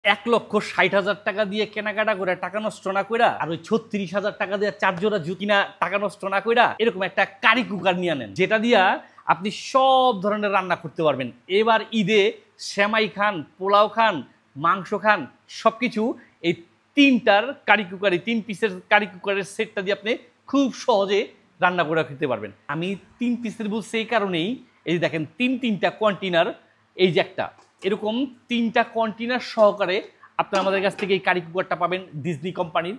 1,60,000 টাকা দিয়ে কেনাকাটা করে টাকা নষ্ট না কইরা আর ওই 36,000 টাকা দিয়ে 4 জোড়া জুতি না টাকা নষ্ট না কইরা এরকম একটা কারি কুকার নিয়ে নেন, যেটা দিয়া আপনি সব ধরনের রান্না করতে পারবেন। এবার ঈদে সেমাই খান, পোলাও খান, মাংস খান, সবকিছু এই তিনটার কারি কুকার, এই 3 পিসের কারি কুকারের সেটটা দিয়ে আপনি খুব সহজে রান্না করে খেতে পারবেন। আমি 3 পিসের বলছি এই কারণেই, এই যে দেখেন তিনটা কন্টেনার, এই যে একটা এরকম 3টা কন্টেনার সহকারে আপনারা আমাদের কাছ থেকে এই কারি কুকারটা পাবেন ডিজনি কোম্পানির।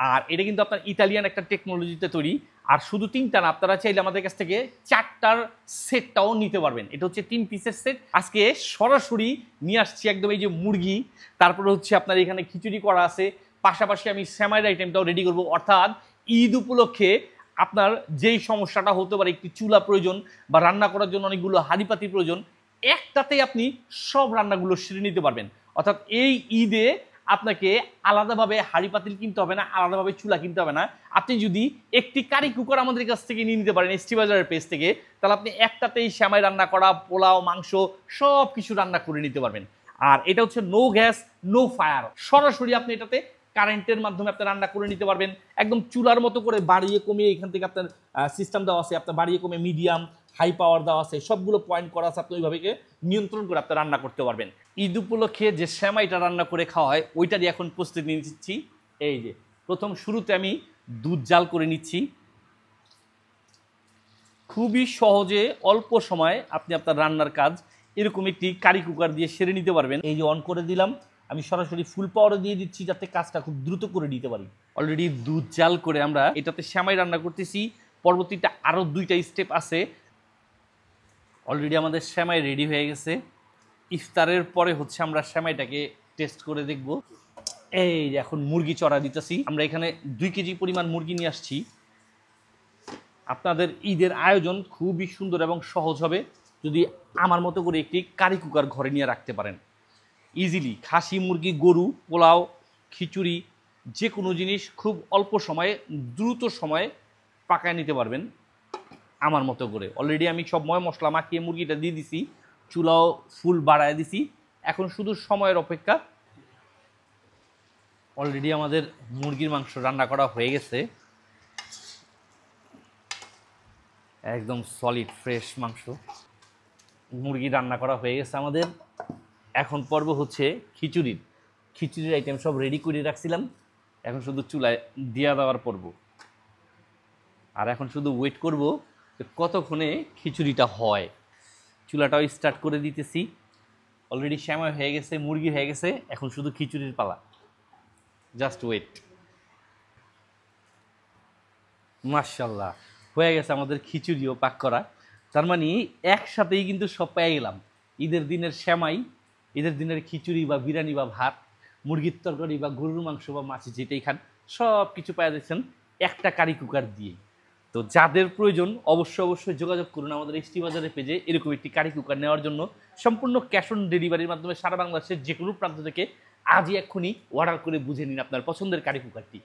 আর এটা কিন্তু আপনার ইতালিয়ান একটা টেকনোলজিতে তৈরি। আর শুধু 3টা না, আপনারা চাইলে আমাদের কাছ থেকে 4টার সেটটাও নিতে পারবেন। এটা হচ্ছে 3 পিসের সেট। আজকে সরাসরি নিয়ে আসছি একদম এই যে মুরগি, তারপরে হচ্ছে আপনার এখানে খিচুড়ি করা আছে, পাশাপাশি আমি সেমাইয়ের আইটেমটাও রেডি করব। অর্থাৎ ঈদ উপলক্ষে আপনার যেই সমস্যাটা হতে পারে, একটি চুলা প্রয়োজন বা রান্না করার জন্য অনেকগুলো হাঁড়িপাতি প্রয়োজন, একটাতেই আপনি সব রান্নাগুলো সেরে নিতে পারবেন। অর্থাৎ এই ঈদে আপনাকে আলাদাভাবে হাঁড়ি পাতিল কিনতে হবে না, আলাদাভাবে চুলা কিনতে হবে না। আপনি যদি একটি কারি কুকার আমাদের কাছ থেকে নিয়ে নিতে পারেন এসটি বাজারের পেজ থেকে, তাহলে আপনি একটাতেই সেমাই রান্না করা, পোলাও, মাংস সব কিছু রান্না করে নিতে পারবেন। আর এটা হচ্ছে নো গ্যাস নো ফায়ার, সরাসরি আপনি এটাতে কারেন্টের মাধ্যমে আপনি রান্না করে নিতে পারবেন। একদম চুলার মতো করে বাড়িয়ে কমিয়ে এখান থেকে আপনার সিস্টেম দেওয়া আছে, আপনার বাড়িয়ে কমে মিডিয়াম হাই পাওয়ার দেওয়া আছে, সবগুলো পয়েন্ট করা আছে, আপনি ওইভাবে নিয়ন্ত্রণ করে আপনি রান্না করতে পারবেন। ঈদ উপলক্ষে যে সেমাইটা রান্না করে খাওয়া হয় ওইটারই এখন প্রস্তুতি নিয়ে নিচ্ছি। এই যে প্রথম শুরুতে আমি দুধ জাল করে নিচ্ছি। খুবই সহজে অল্প সময়ে আপনি আপনার রান্নার কাজ এরকম একটি কারি কুকার দিয়ে সেরে নিতে পারবেন। এই যে অন করে দিলাম, আমি সরাসরি ফুল পাওয়ারে দিয়ে দিচ্ছি যাতে কাজটা খুব দ্রুত করে নিতে পারি। অলরেডি দুধ জাল করে আমরা এটাতে সেমাই রান্না করতেছি। পরবর্তীতে আরও 2টা স্টেপ আছে। অলরেডি আমাদের সেমাই রেডি হয়ে গেছে। ইফতারের পরে হচ্ছে আমরা সেমাইটাকে টেস্ট করে দেখব। এই যে এখন মুরগি চড়া দিতেছি। আমরা এখানে 2 কেজি পরিমাণ মুরগি নিয়ে আসছি। আপনাদের ঈদের আয়োজন খুবই সুন্দর এবং সহজ হবে যদি আমার মতো করে একটি কারি কুকার ঘরে নিয়ে রাখতে পারেন। ইজিলি খাসি, মুরগি, গরু, পোলাও, খিচুড়ি যে কোনো জিনিস খুব অল্প সময়ে দ্রুত সময়ে পাকায় নিতে পারবেন আমার মতো করে। অলরেডি আমি সব ময় মশলা মাখিয়ে মুরগিটা দিয়ে দিছি, চুলাও ফুল বাড়ায় দিছি, এখন শুধু সময়ের অপেক্ষা। অলরেডি আমাদের মুরগির মাংস রান্না করা হয়ে গেছে, একদম সলিড ফ্রেশ মাংস মুরগি রান্না করা হয়ে গেছে আমাদের। এখন পর্ব হচ্ছে খিচুড়ির আইটেম সব রেডি করে রাখছিলাম, এখন শুধু চুলায় দিয়া দেওয়ার পর্ব। আর এখন শুধু ওয়েট করব কতক্ষণে খিচুড়িটা হয়। চুলাটাও স্টার্ট করে দিতেছি। অলরেডি সেমাই হয়ে গেছে, মুরগি হয়ে গেছে, এখন শুধু খিচুড়ির পালা। Just wait. মাশাআল্লাহ, হয়ে গেছে আমাদের খিচুড়িও পাক করা। তার মানে একসাথেই কিন্তু সব পেয়ে গেলাম। ঈদের দিনের সেমাই, ঈদের দিনের খিচুড়ি বা বিরিয়ানি বা ভাত, মুরগির তরকারি বা গরুর মাংস বা মাছ যেটাই খান, সব কিছু পেয়ে যাচ্ছেন একটা কারি কুকার দিয়ে। তো যাদের প্রয়োজন অবশ্যই যোগাযোগ করুন আমাদের এসটি বাজারের পেজে এরকম একটি কারি কুকার নেওয়ার জন্য। সম্পূর্ণ ক্যাশ অন ডেলিভারির মাধ্যমে সারা বাংলাদেশের যে কোনো প্রান্ত থেকে আজই এক্ষুনি অর্ডার করে বুঝে নিন আপনার পছন্দের কারি কুকারটি।